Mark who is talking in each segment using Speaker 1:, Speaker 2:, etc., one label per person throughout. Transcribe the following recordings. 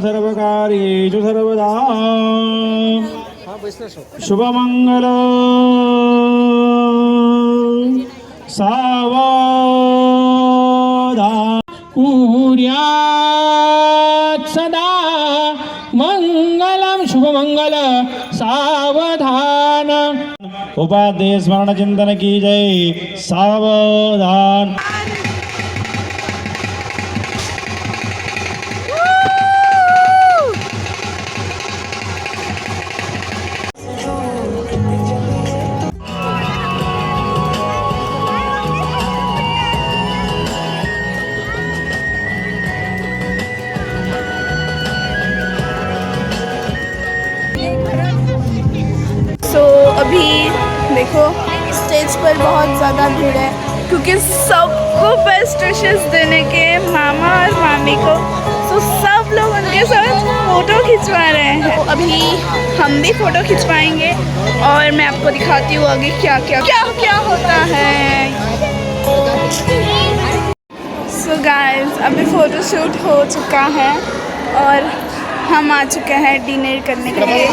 Speaker 1: सर्वकार्येषु सर्वदा शुभमंगल सावधान कुर्यात् सदा मंगलम शुभमंगल सावधान। उपाध्याय स्मरण चिंतन की जय। सावधान।
Speaker 2: अभी देखो स्टेज पर बहुत ज़्यादा भीड़ है क्योंकि सबको बेस्ट विशेस देने के मामा और मामी को, तो सब लोग उनके साथ फ़ोटो खिंचवा रहे हैं। तो अभी हम भी फ़ोटो खिंचवाएंगे और मैं आपको दिखाती हूँ आगे क्या क्या होता है। सो गाइस अभी फ़ोटोशूट हो चुका है और हम आ चुके हैं डिनर करने के लिए।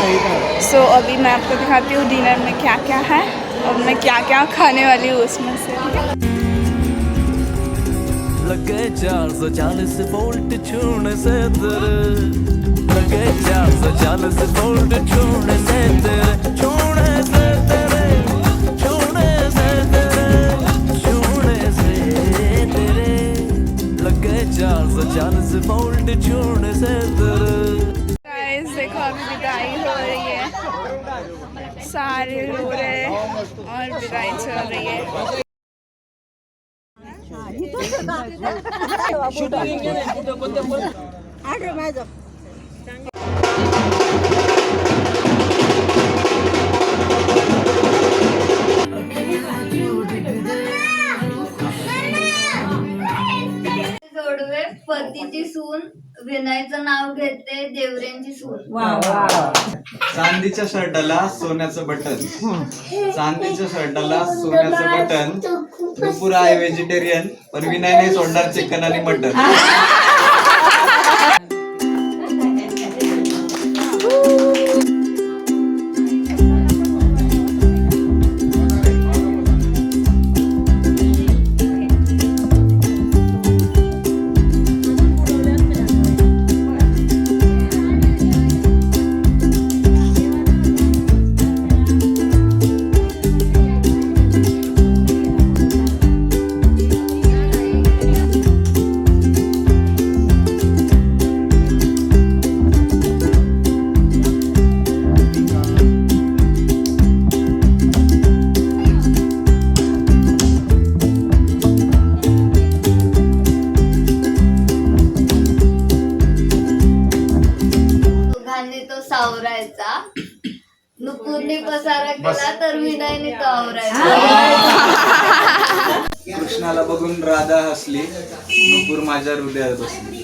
Speaker 2: सो अभी मैं आपको दिखाती हूँ डिनर में क्या क्या है और मैं क्या क्या खाने वाली हूँ उसमें से।
Speaker 3: लगे 440 वोल्ट छूने से तेरे, लगे 440 वोल्ट छूने से तेरे, छूने से तेरे, छूने से तेरे, छूने से तेरे, लगे 440 वोल्ट छूने से तेरे।
Speaker 2: देखो अभी विदाई हो रही है, सारे रो रहे हैं और विदाई चल रही है।
Speaker 4: जोडवे पतीची सून विनयचं नाव घेते देवरेंची सून।
Speaker 5: चांदीच्या शर्टाला सोन्याचं बटन, चांदीच्या शर्टाला सोन्याचं बटन। नुपूर आहे व्हेजिटेरियन पण विनय नाही सोडणार चिकन आणि मटन।
Speaker 4: सावरायचा, नुपूरने पसारा केला तर विनयने तो आवरायचा।
Speaker 5: कृष्णाला बघून राधा हसली, नुपूर माझ्या हृदयात बसली।